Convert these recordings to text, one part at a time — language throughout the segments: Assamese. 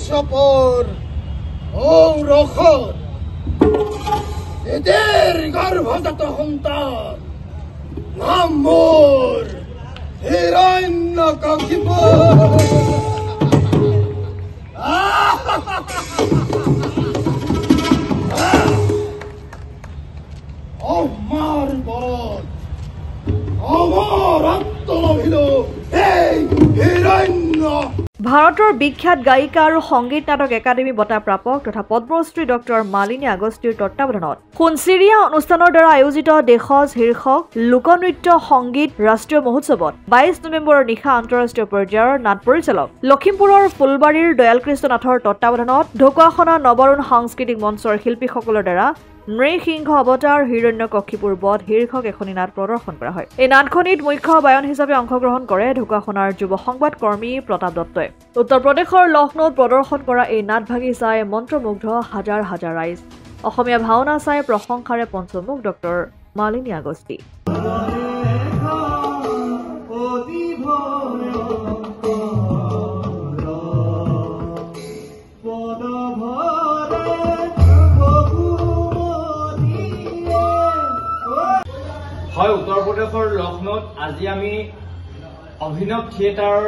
বৎসপৰ ও ৰখন এদেৰ গৰ্ভজাত সন্তান নাম মোৰ হিৰণ্যকশিপ আমাৰ বধ আমাৰ আত্মভিল এই হিৰণ্য। ভাৰতৰ বিখ্যাত গায়িকা আৰু সংগীত নাটক একাডেমী বঁটা প্ৰাপক তথা পদ্মশ্ৰী ডক্টৰ মালিনী আগষ্টিৰ তত্বাৱধানত সোণচিৰিয়া অনুষ্ঠানৰ দ্বাৰা আয়োজিত দেশজ শীৰ্ষক লোকনৃত্য সংগীত ৰাষ্ট্ৰীয় মহোৎসৱত 22 নৱেম্বৰৰ নিশা আন্তঃৰাষ্ট্ৰীয় পৰ্যায়ৰ নাট পৰিচালক লখিমপুৰৰ ফুলবাৰীৰ দয়ালকৃষ্ণ নাথৰ তত্বাৱধানত ঢকুৱাখনা নৱৰুণ সাংস্কৃতিক মঞ্চৰ শিল্পীসকলৰ দ্বাৰা নৃসিংহ অৱতাৰ হিৰণ্যকশিপুৰ বধ শীৰ্ষক এখনি নাট প্ৰদৰ্শন কৰা হয়। এই নাটখনিত মুখ্য বায়ন হিচাপে অংশগ্ৰহণ কৰে ঢকুৱাখনাৰ যুৱ সংবাদ কৰ্মী প্ৰতাপ দত্তই। উত্তৰ প্ৰদেশৰ লক্ষ্ণৌত প্ৰদৰ্শন কৰা এই নাট ভাগি চাই মন্ত্ৰমুগ্ধ হাজাৰ হাজাৰ ৰাইজ। অসমীয়া ভাওনা চাই প্ৰশংসাৰে পঞ্চমুখ ডক্টৰ মালিনী আগষ্টি। হয়, উত্তৰ প্ৰদেশৰ লক্ষ্ণৌত আজি আমি অভিনৱ থিয়েটাৰৰ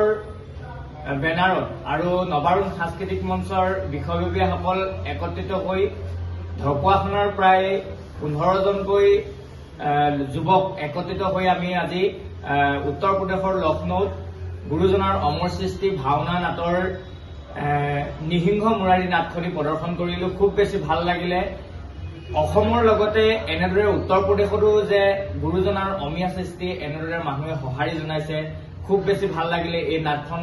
বেনাৰত আৰু নৱাৰুণ সাংস্কৃতিক মঞ্চৰ বিষয়ববীয়াসকল একত্ৰিত হৈ ঢকুৱাখনাৰ প্ৰায় 15জনকৈ যুৱক একত্ৰিত হৈ আমি আজি উত্তৰ প্ৰদেশৰ লক্ষ্ণৌত গুৰুজনাৰ অমৰ সৃষ্টি ভাওনা নাটৰ নিসিংহ মুৰাৰী নাটখনি প্ৰদৰ্শন কৰিলো। খুব বেছি ভাল লাগিলে। অসমৰ লগতে এনেদৰে উত্তৰ প্ৰদেশতো যে গুৰুজনাৰ অমীয়া সৃষ্টি এনেদৰে মানুহে সঁহাৰি জনাইছে, খুব বেছি ভাল লাগিলে। এই নাটখন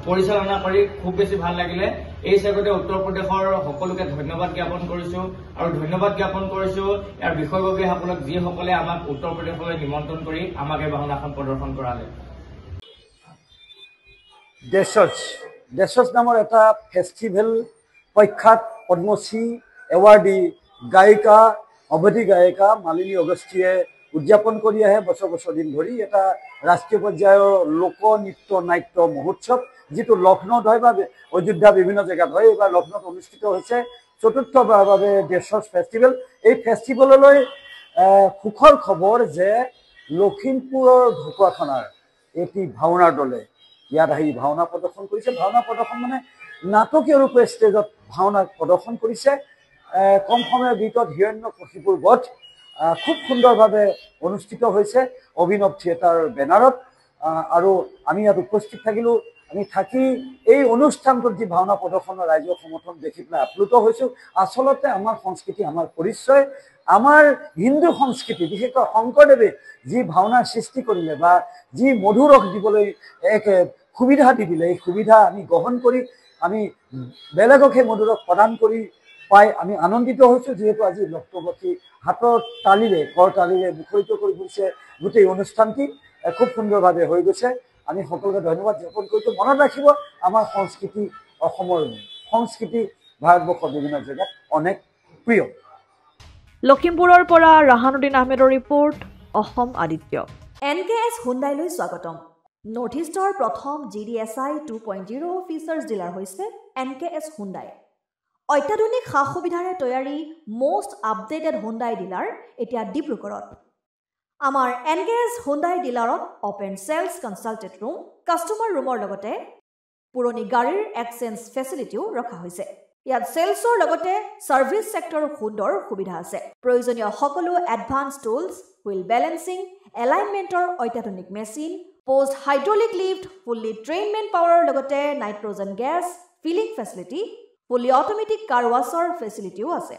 পৰিচালনা কৰি খুব বেছি ভাল লাগিলে। এই চেগতে উত্তৰ প্ৰদেশৰ সকলোকে ধন্যবাদ জ্ঞাপন কৰিছো আৰু ধন্যবাদ জ্ঞাপন কৰিছো ইয়াৰ বিষয়ববীয়াসকলক যিসকলে আমাক উত্তৰ প্ৰদেশলৈ নিমন্ত্ৰণ কৰি আমাক এই ভাওনাখন প্ৰদৰ্শন কৰালে। দেশজ নামৰ এটা ফেষ্টিভেল প্ৰখ্যাত পদ্মশ্ৰী এৱাৰ্ডী গায়িকা অৱধি গায়িকা মালিনী আগষ্টিয়ে উদযাপন কৰি আহে বছৰ বছৰ দিন ধৰি এটা ৰাষ্ট্ৰীয় পৰ্যায়ৰ লোকনৃত্য নাট্য মহোৎসৱ, যিটো লক্ষ্ণৌত হয় বা অযোধ্যা বিভিন্ন জেগাত হয়। এইবাৰ লক্ষ্ণৌত অনুষ্ঠিত হৈছে চতুৰ্থবাৰৰ বাবে দেশজ ফেষ্টিভেল। এই ফেষ্টিভেললৈ সুখৰ খবৰ যে লখিমপুৰৰ ঢকুৱাখনাৰ এটি ভাওনাৰ দলে ইয়াত আহি ভাওনা প্ৰদৰ্শন কৰিছে। ভাওনা প্ৰদৰ্শন মানে নাটকীয় ৰূপে ষ্টেজত ভাওনা প্ৰদৰ্শন কৰিছে। কম সময়ৰ ভিতৰত হিৰণ্যকশিপুৰ বধ খুব সুন্দৰভাৱে অনুষ্ঠিত হৈছে অভিনৱ থিয়েটাৰৰ বেনাৰত। আৰু আমি ইয়াত উপস্থিত থাকিলোঁ। আমি থাকি এই অনুষ্ঠানটোত যি ভাওনা প্ৰদৰ্শনৰ ৰাইজৰ সমৰ্থন দেখি পেলাই আপ্লুত হৈছোঁ। আচলতে আমাৰ সংস্কৃতি, আমাৰ পৰিচয়, আমাৰ হিন্দু সংস্কৃতি, বিশেষকৈ শংকৰদেৱে যি ভাওনাৰ সৃষ্টি কৰিলে বা যি মধুৰস দিবলৈ এক সুবিধা দি দিলে, এই সুবিধা আমি গ্ৰহণ কৰি আমি বেলেগক সেই মধুৰস প্ৰদান কৰি পাই আমি আনন্দিত হৈছোঁ। যিহেতু আজি লক্ষ্ণৌবাসী হাতৰ তালিৰে কৰ তালিৰে মুখৰিত কৰি গৈছে গোটেই অনুষ্ঠানটি খুব সুন্দৰভাৱে হৈ গৈছে। আমি সকলোকে ধন্যবাদ জ্ঞাপন কৰিছোঁ। মনত ৰাখিব, আমাৰ সংস্কৃতি, অসমৰ সংস্কৃতি ভাৰতবৰ্ষৰ বিভিন্ন জেগাত অনেক প্ৰিয়। লখিমপুৰৰ পৰা ৰাহানুদ্দিন আহমেদৰ ৰিপৰ্ট, অসম আদিত্য। NKS হুণ্ডাইলৈ স্বাগতম। নৰ্থ ইষ্টৰ প্ৰথম GDSI 2.0 ফিচাৰ্ছ ডিলাৰ হৈছে NKS হুণ্ডাই। অত্যাধুনিক সা সুবিধাৰে তৈয়াৰী মষ্ট আপডেটেড হুণ্ডাই ডিলাৰ এতিয়া ডিব্ৰুগড়ত। আমাৰ NKS হুণ্ডাই ডিলাৰত open sales consulted room, customer ৰুমৰ লগতে পুৰণি গাড়ীৰ এক্সচেঞ্জ ফেচিলিটিও ৰখা হৈছে। ইয়াত চেলছৰ লগতে ছাৰ্ভিচ ছেক্টৰৰ সুন্দৰ সুবিধা আছে। প্ৰয়োজনীয় সকলো এডভান্স টুলছ, হুইল বেলেন্সিং, এলাইনমেণ্টৰ অত্যাধুনিক machine, post hydraulic lift, fully train men পাৱাৰৰ লগতে nitrogen gas filling facility, fully automatic car washer ফেচিলিটিও আছে।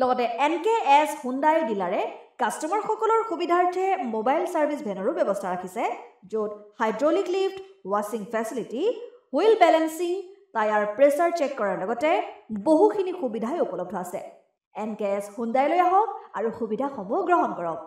লগতে NKS হুণ্ডাই ডিলাৰে কাষ্টমাৰসকলৰ সুবিধাৰ্থে মোবাইল ছাৰ্ভিচ ভেনৰো ব্যৱস্থা ৰাখিছে, য'ত হাইড্ৰলিক লিফ্ট, ৱাছিং facility, wheel balancing, tyre pressure check কৰাৰ লগতে বহুখিনি সুবিধাই উপলব্ধ আছে। NKS হুণ্ডাইলৈ আহক আৰু সুবিধাসমূহ গ্ৰহণ কৰক।